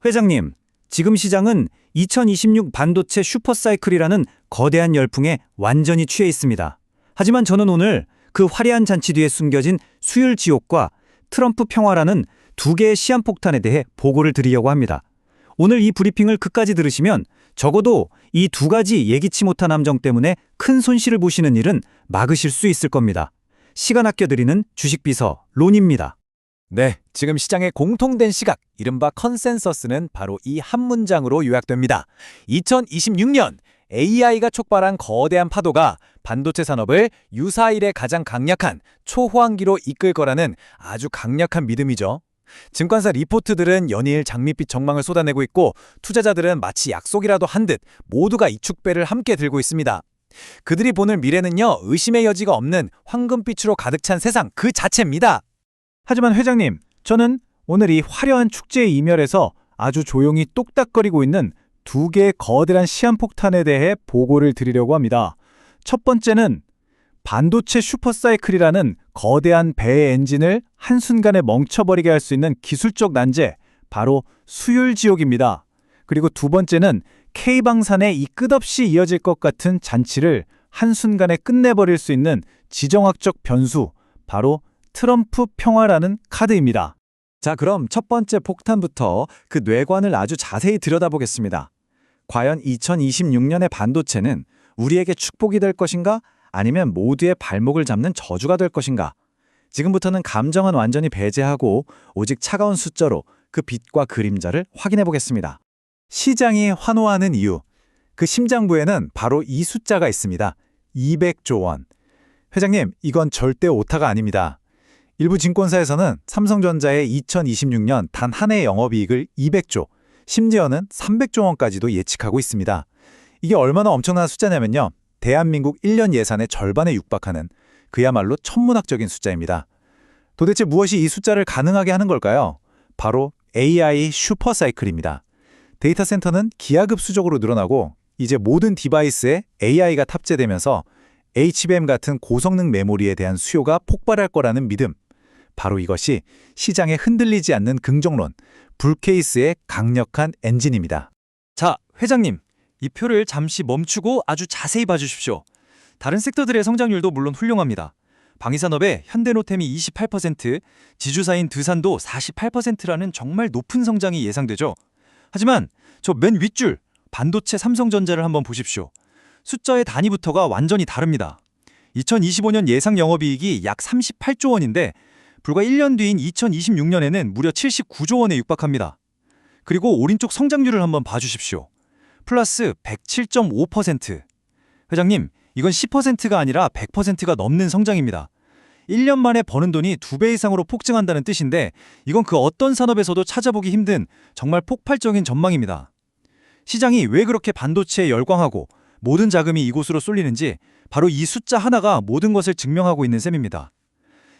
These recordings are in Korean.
회장님, 지금 시장은 2026 반도체 슈퍼사이클이라는 거대한 열풍에 완전히 취해 있습니다. 하지만 저는 오늘 그 화려한 잔치 뒤에 숨겨진 수율 지옥과 트럼프 평화라는 두 개의 시한폭탄에 대해 보고를 드리려고 합니다. 오늘 이 브리핑을 끝까지 들으시면 적어도 이 두 가지 예기치 못한 함정 때문에 큰 손실을 보시는 일은 막으실 수 있을 겁니다. 시간 아껴드리는 주식비서 론입니다. 네, 지금 시장의 공통된 시각, 이른바 컨센서스는 바로 이 한 문장으로 요약됩니다. 2026년 AI가 촉발한 거대한 파도가 반도체 산업을 유사일의 가장 강력한 초호황기로 이끌 거라는 아주 강력한 믿음이죠. 증권사 리포트들은 연일 장밋빛 전망을 쏟아내고 있고 투자자들은 마치 약속이라도 한 듯 모두가 이축배를 함께 들고 있습니다. 그들이 보는 미래는요, 의심의 여지가 없는 황금빛으로 가득 찬 세상 그 자체입니다. 하지만 회장님, 저는 오늘 이 화려한 축제의 이멸에서 아주 조용히 똑딱거리고 있는 두 개의 거대한 시한폭탄에 대해 보고를 드리려고 합니다. 첫 번째는 반도체 슈퍼사이클이라는 거대한 배의 엔진을 한순간에 멈춰버리게 할 수 있는 기술적 난제, 바로 수율지옥입니다. 그리고 두 번째는 K방산의 이 끝없이 이어질 것 같은 잔치를 한순간에 끝내버릴 수 있는 지정학적 변수, 바로 트럼프 평화라는 카드입니다. 자, 그럼 첫 번째 폭탄부터 그 뇌관을 아주 자세히 들여다보겠습니다. 과연 2026년의 반도체는 우리에게 축복이 될 것인가? 아니면 모두의 발목을 잡는 저주가 될 것인가? 지금부터는 감정은 완전히 배제하고 오직 차가운 숫자로 그 빛과 그림자를 확인해 보겠습니다. 시장이 환호하는 이유, 그 심장부에는 바로 이 숫자가 있습니다. 200조 원. 회장님, 이건 절대 오타가 아닙니다. 일부 증권사에서는 삼성전자의 2026년 단 한 해의 영업이익을 200조, 심지어는 300조 원까지도 예측하고 있습니다. 이게 얼마나 엄청난 숫자냐면요, 대한민국 1년 예산의 절반에 육박하는 그야말로 천문학적인 숫자입니다. 도대체 무엇이 이 숫자를 가능하게 하는 걸까요? 바로 AI 슈퍼사이클입니다. 데이터 센터는 기하급수적으로 늘어나고 이제 모든 디바이스에 AI가 탑재되면서 HBM 같은 고성능 메모리에 대한 수요가 폭발할 거라는 믿음. 바로 이것이 시장에 흔들리지 않는 긍정론, 불케이스의 강력한 엔진입니다. 자, 회장님, 이 표를 잠시 멈추고 아주 자세히 봐주십시오. 다른 섹터들의 성장률도 물론 훌륭합니다. 방위산업의 현대노템이 28%, 지주사인 드산도 48%라는 정말 높은 성장이 예상되죠. 하지만 저 맨 윗줄, 반도체 삼성전자를 한번 보십시오. 숫자의 단위부터가 완전히 다릅니다. 2025년 예상 영업이익이 약 38조 원인데 불과 1년 뒤인 2026년에는 무려 79조 원에 육박합니다. 그리고 오른쪽 성장률을 한번 봐주십시오. 플러스 107.5%. 회장님, 이건 10%가 아니라 100%가 넘는 성장입니다. 1년 만에 버는 돈이 2배 이상으로 폭증한다는 뜻인데 이건 그 어떤 산업에서도 찾아보기 힘든 정말 폭발적인 전망입니다. 시장이 왜 그렇게 반도체에 열광하고 모든 자금이 이곳으로 쏠리는지 바로 이 숫자 하나가 모든 것을 증명하고 있는 셈입니다.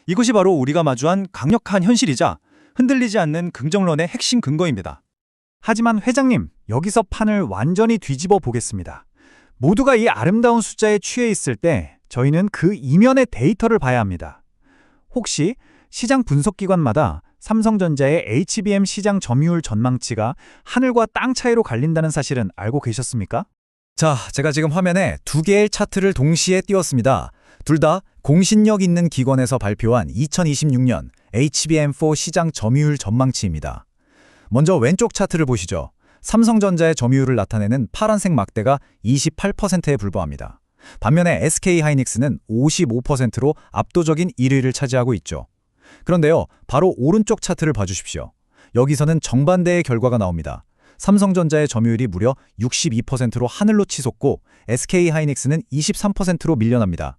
이것이 바로 우리가 마주한 강력한 현실이자 흔들리지 않는 긍정론의 핵심 근거입니다. 하지만 회장님, 여기서 판을 완전히 뒤집어 보겠습니다. 모두가 이 아름다운 숫자에 취해 있을 때 저희는 그 이면의 데이터를 봐야 합니다. 혹시 시장 분석기관마다 삼성전자의 HBM 시장 점유율 전망치가 하늘과 땅 차이로 갈린다는 사실은 알고 계셨습니까? 자, 제가 지금 화면에 두 개의 차트를 동시에 띄웠습니다. 둘 다 공신력 있는 기관에서 발표한 2026년 HBM4 시장 점유율 전망치입니다. 먼저 왼쪽 차트를 보시죠. 삼성전자의 점유율을 나타내는 파란색 막대가 28%에 불과합니다. 반면에 SK하이닉스는 55%로 압도적인 1위를 차지하고 있죠. 그런데요, 바로 오른쪽 차트를 봐주십시오. 여기서는 정반대의 결과가 나옵니다. 삼성전자의 점유율이 무려 62%로 하늘로 치솟고 SK하이닉스는 23%로 밀려납니다.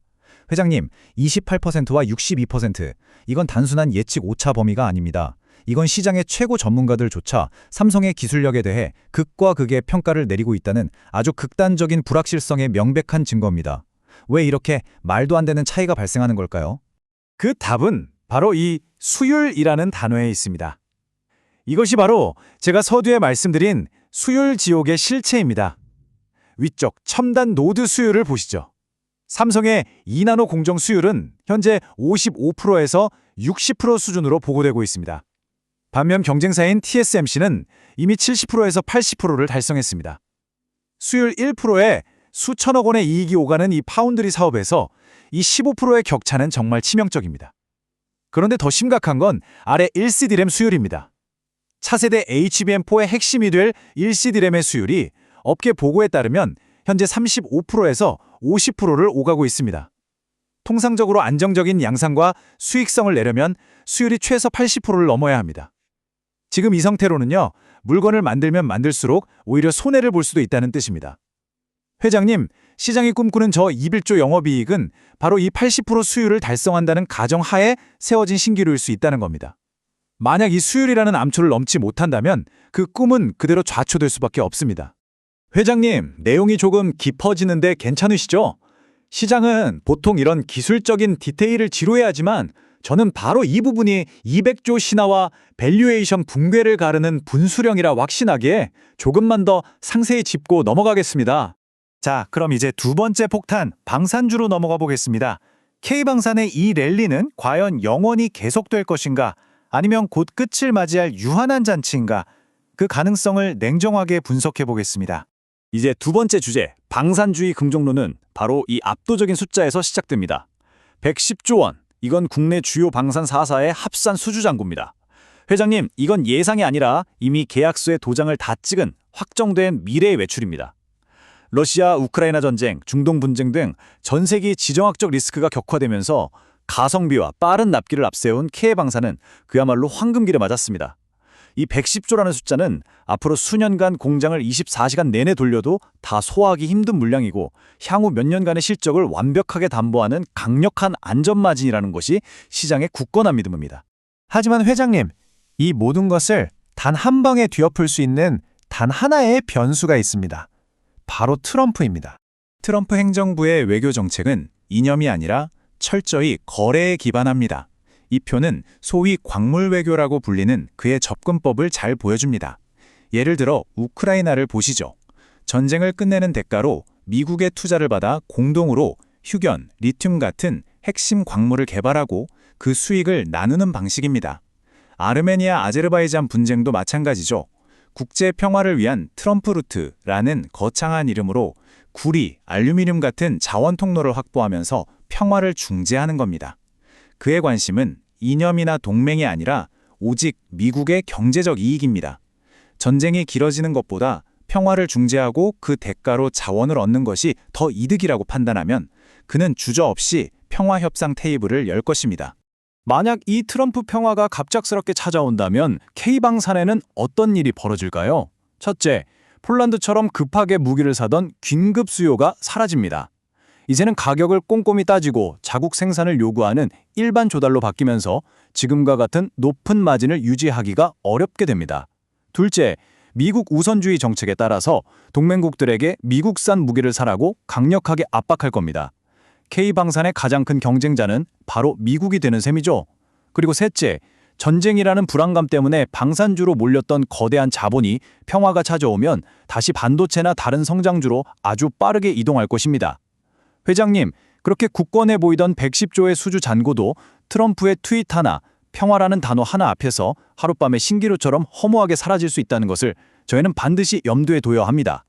회장님, 28%와 62%, 이건 단순한 예측 오차 범위가 아닙니다. 이건 시장의 최고 전문가들조차 삼성의 기술력에 대해 극과 극의 평가를 내리고 있다는 아주 극단적인 불확실성의 명백한 증거입니다. 왜 이렇게 말도 안 되는 차이가 발생하는 걸까요? 그 답은 바로 이 수율이라는 단어에 있습니다. 이것이 바로 제가 서두에 말씀드린 수율 지옥의 실체입니다. 위쪽 첨단 노드 수율을 보시죠. 삼성의 2나노 공정 수율은 현재 55%에서 60% 수준으로 보고되고 있습니다. 반면 경쟁사인 TSMC는 이미 70%에서 80%를 달성했습니다. 수율 1%에 수천억 원의 이익이 오가는 이 파운드리 사업에서 이 15%의 격차는 정말 치명적입니다. 그런데 더 심각한 건 아래 1CD램 수율입니다. 차세대 HBM4의 핵심이 될 1CD램의 수율이 업계 보고에 따르면 현재 35%에서 50%를 오가고 있습니다. 통상적으로 안정적인 양상과 수익성을 내려면 수율이 최소 80%를 넘어야 합니다. 지금 이 상태로는요, 물건을 만들면 만들수록 오히려 손해를 볼 수도 있다는 뜻입니다. 회장님, 시장이 꿈꾸는 저 200조 영업이익은 바로 이 80% 수율을 달성한다는 가정하에 세워진 신기루일 수 있다는 겁니다. 만약 이 수율이라는 암초를 넘지 못한다면 그 꿈은 그대로 좌초될 수밖에 없습니다. 회장님, 내용이 조금 깊어지는데 괜찮으시죠? 시장은 보통 이런 기술적인 디테일을 지루해하지만 저는 바로 이 부분이 200조 신화와 밸류에이션 붕괴를 가르는 분수령이라 확신하기에 조금만 더 상세히 짚고 넘어가겠습니다. 자, 그럼 이제 두 번째 폭탄, 방산주로 넘어가 보겠습니다. K방산의 이 랠리는 과연 영원히 계속될 것인가? 아니면 곧 끝을 맞이할 유한한 잔치인가? 그 가능성을 냉정하게 분석해 보겠습니다. 이제 두 번째 주제, 방산주의 긍정론은 바로 이 압도적인 숫자에서 시작됩니다. 110조 원, 이건 국내 주요 방산 4사의 합산 수주 잔고입니다. 회장님, 이건 예상이 아니라 이미 계약서에 도장을 다 찍은 확정된 미래의 외출입니다. 러시아, 우크라이나 전쟁, 중동 분쟁 등 전 세계 지정학적 리스크가 격화되면서 가성비와 빠른 납기를 앞세운 K방산은 그야말로 황금길에 맞았습니다. 이 110조라는 숫자는 앞으로 수년간 공장을 24시간 내내 돌려도 다 소화하기 힘든 물량이고 향후 몇 년간의 실적을 완벽하게 담보하는 강력한 안전마진이라는 것이 시장의 굳건한 믿음입니다. 하지만 회장님, 이 모든 것을 단 한 방에 뒤엎을 수 있는 단 하나의 변수가 있습니다. 바로 트럼프입니다. 트럼프 행정부의 외교 정책은 이념이 아니라 철저히 거래에 기반합니다. 이 표는 소위 광물 외교라고 불리는 그의 접근법을 잘 보여줍니다. 예를 들어 우크라이나를 보시죠. 전쟁을 끝내는 대가로 미국의 투자를 받아 공동으로 휴견, 리튬 같은 핵심 광물을 개발하고 그 수익을 나누는 방식입니다. 아르메니아, 아제르바이잔 분쟁도 마찬가지죠. 국제 평화를 위한 트럼프 루트라는 거창한 이름으로 구리, 알루미늄 같은 자원 통로를 확보하면서 평화를 중재하는 겁니다. 그의 관심은 이념이나 동맹이 아니라 오직 미국의 경제적 이익입니다. 전쟁이 길어지는 것보다 평화를 중재하고 그 대가로 자원을 얻는 것이 더 이득이라고 판단하면 그는 주저없이 평화협상 테이블을 열 것입니다. 만약 이 트럼프 평화가 갑작스럽게 찾아온다면 K방산에는 어떤 일이 벌어질까요? 첫째, 폴란드처럼 급하게 무기를 사던 긴급 수요가 사라집니다. 이제는 가격을 꼼꼼히 따지고 자국 생산을 요구하는 일반 조달로 바뀌면서 지금과 같은 높은 마진을 유지하기가 어렵게 됩니다. 둘째, 미국 우선주의 정책에 따라서 동맹국들에게 미국산 무기를 사라고 강력하게 압박할 겁니다. K방산의 가장 큰 경쟁자는 바로 미국이 되는 셈이죠. 그리고 셋째, 전쟁이라는 불안감 때문에 방산주로 몰렸던 거대한 자본이 평화가 찾아오면 다시 반도체나 다른 성장주로 아주 빠르게 이동할 것입니다. 회장님, 그렇게 굳건해 보이던 110조의 수주 잔고도 트럼프의 트윗 하나, 평화라는 단어 하나 앞에서 하룻밤에 신기루처럼 허무하게 사라질 수 있다는 것을 저희는 반드시 염두에 둬야 합니다.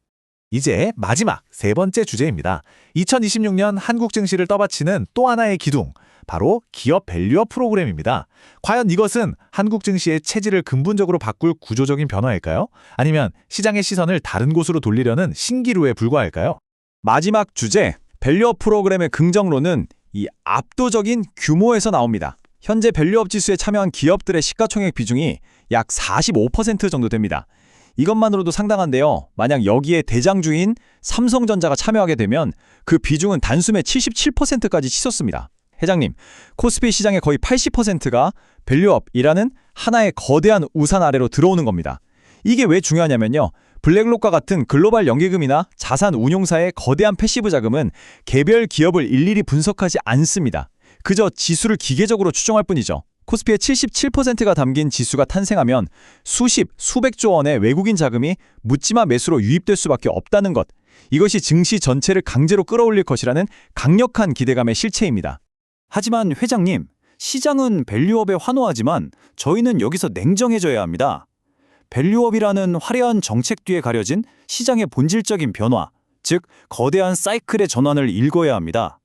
이제 마지막 세 번째 주제입니다. 2026년 한국 증시를 떠받치는 또 하나의 기둥, 바로 기업 밸류업 프로그램입니다. 과연 이것은 한국 증시의 체질을 근본적으로 바꿀 구조적인 변화일까요? 아니면 시장의 시선을 다른 곳으로 돌리려는 신기루에 불과할까요? 마지막 주제, 밸류업 프로그램의 긍정론은 이 압도적인 규모에서 나옵니다. 현재 밸류업 지수에 참여한 기업들의 시가총액 비중이 약 45% 정도 됩니다. 이것만으로도 상당한데요. 만약 여기에 대장주인 삼성전자가 참여하게 되면 그 비중은 단숨에 77%까지 치솟습니다. 회장님, 코스피 시장의 거의 80%가 밸류업이라는 하나의 거대한 우산 아래로 들어오는 겁니다. 이게 왜 중요하냐면요. 블랙록과 같은 글로벌 연기금이나 자산 운용사의 거대한 패시브 자금은 개별 기업을 일일이 분석하지 않습니다. 그저 지수를 기계적으로 추정할 뿐이죠. 코스피의 77%가 담긴 지수가 탄생하면 수십, 수백조 원의 외국인 자금이 묻지마 매수로 유입될 수밖에 없다는 것. 이것이 증시 전체를 강제로 끌어올릴 것이라는 강력한 기대감의 실체입니다. 하지만 회장님, 시장은 밸류업에 환호하지만 저희는 여기서 냉정해져야 합니다. 밸류업이라는 화려한 정책 뒤에 가려진 시장의 본질적인 변화, 즉 거대한 사이클의 전환을 읽어야 합니다.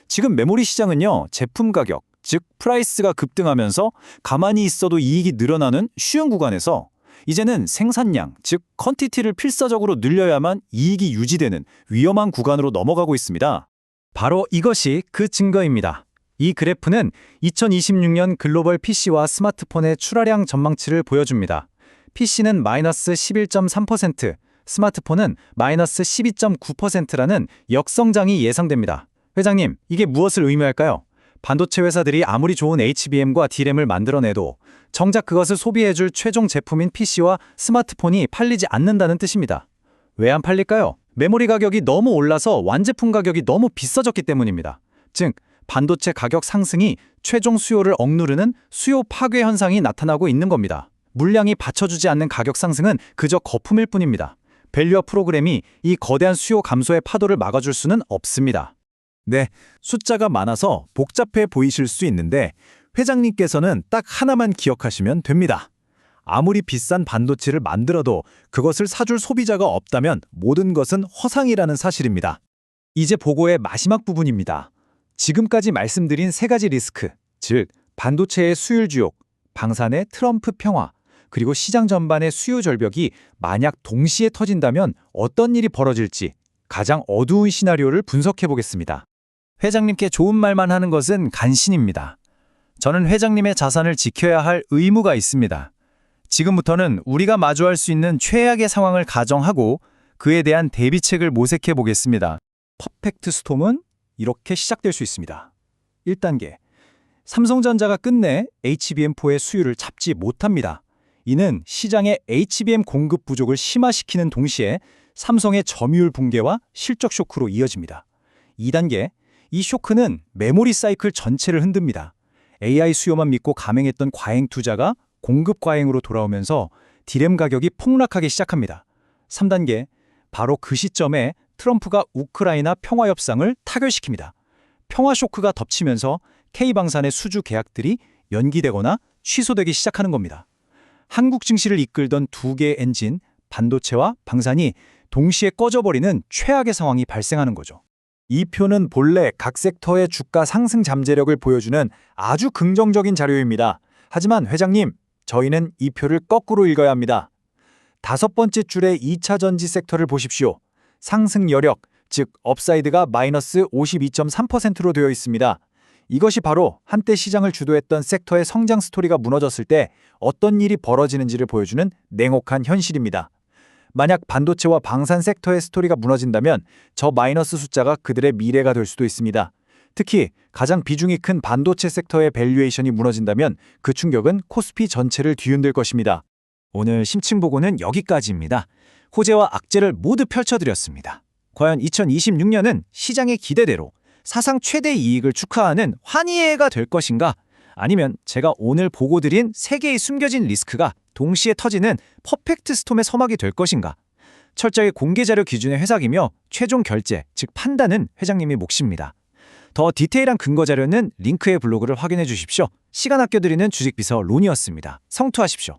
지금 메모리 시장은요, 제품 가격, 즉 프라이스가 급등하면서 가만히 있어도 이익이 늘어나는 쉬운 구간에서 이제는 생산량, 즉 퀀티티를 필사적으로 늘려야만 이익이 유지되는 위험한 구간으로 넘어가고 있습니다. 바로 이것이 그 증거입니다. 이 그래프는 2026년 글로벌 PC와 스마트폰의 출하량 전망치를 보여줍니다. PC는 마이너스 11.3%, 스마트폰은 마이너스 12.9%라는 역성장이 예상됩니다. 회장님, 이게 무엇을 의미할까요? 반도체 회사들이 아무리 좋은 HBM과 D램을 만들어내도 정작 그것을 소비해줄 최종 제품인 PC와 스마트폰이 팔리지 않는다는 뜻입니다. 왜 안 팔릴까요? 메모리 가격이 너무 올라서 완제품 가격이 너무 비싸졌기 때문입니다. 즉, 반도체 가격 상승이 최종 수요를 억누르는 수요 파괴 현상이 나타나고 있는 겁니다. 물량이 받쳐주지 않는 가격 상승은 그저 거품일 뿐입니다. 밸류업 프로그램이 이 거대한 수요 감소의 파도를 막아줄 수는 없습니다. 네, 숫자가 많아서 복잡해 보이실 수 있는데 회장님께서는 딱 하나만 기억하시면 됩니다. 아무리 비싼 반도체를 만들어도 그것을 사줄 소비자가 없다면 모든 것은 허상이라는 사실입니다. 이제 보고의 마지막 부분입니다. 지금까지 말씀드린 세 가지 리스크, 즉 반도체의 수율 주욕, 방산의 트럼프 평화, 그리고 시장 전반의 수요 절벽이 만약 동시에 터진다면 어떤 일이 벌어질지 가장 어두운 시나리오를 분석해 보겠습니다. 회장님께 좋은 말만 하는 것은 간신입니다. 저는 회장님의 자산을 지켜야 할 의무가 있습니다. 지금부터는 우리가 마주할 수 있는 최악의 상황을 가정하고 그에 대한 대비책을 모색해 보겠습니다. 퍼펙트 스톰은 이렇게 시작될 수 있습니다. 1단계. 삼성전자가 끝내 HBM4의 수요를 잡지 못합니다. 이는 시장의 HBM 공급 부족을 심화시키는 동시에 삼성의 점유율 붕괴와 실적 쇼크로 이어집니다. 2단계. 이 쇼크는 메모리 사이클 전체를 흔듭니다. AI 수요만 믿고 감행했던 과잉 투자가 공급 과잉으로 돌아오면서 D램 가격이 폭락하기 시작합니다. 3단계. 바로 그 시점에 트럼프가 우크라이나 평화 협상을 타결시킵니다. 평화 쇼크가 덮치면서 K방산의 수주 계약들이 연기되거나 취소되기 시작하는 겁니다. 한국 증시를 이끌던 두 개의 엔진, 반도체와 방산이 동시에 꺼져버리는 최악의 상황이 발생하는 거죠. 이 표는 본래 각 섹터의 주가 상승 잠재력을 보여주는 아주 긍정적인 자료입니다. 하지만 회장님, 저희는 이 표를 거꾸로 읽어야 합니다. 5번째 줄의 2차 전지 섹터를 보십시오. 상승 여력, 즉 업사이드가 마이너스 52.3%로 되어 있습니다. 이것이 바로 한때 시장을 주도했던 섹터의 성장 스토리가 무너졌을 때 어떤 일이 벌어지는지를 보여주는 냉혹한 현실입니다. 만약 반도체와 방산 섹터의 스토리가 무너진다면 저 마이너스 숫자가 그들의 미래가 될 수도 있습니다. 특히 가장 비중이 큰 반도체 섹터의 밸류에이션이 무너진다면 그 충격은 코스피 전체를 뒤흔들 것입니다. 오늘 심층 보고는 여기까지입니다. 호재와 악재를 모두 펼쳐드렸습니다. 과연 2026년은 시장의 기대대로 사상 최대 이익을 축하하는 환희의 해가 될 것인가? 아니면 제가 오늘 보고 드린 3개의 숨겨진 리스크가 동시에 터지는 퍼펙트 스톰의 서막이 될 것인가? 철저히 공개 자료 기준의 회사이며 최종 결제, 즉 판단은 회장님의 몫입니다. 더 디테일한 근거 자료는 링크의 블로그를 확인해 주십시오. 시간 아껴드리는 주식비서 론이었습니다. 성투하십시오.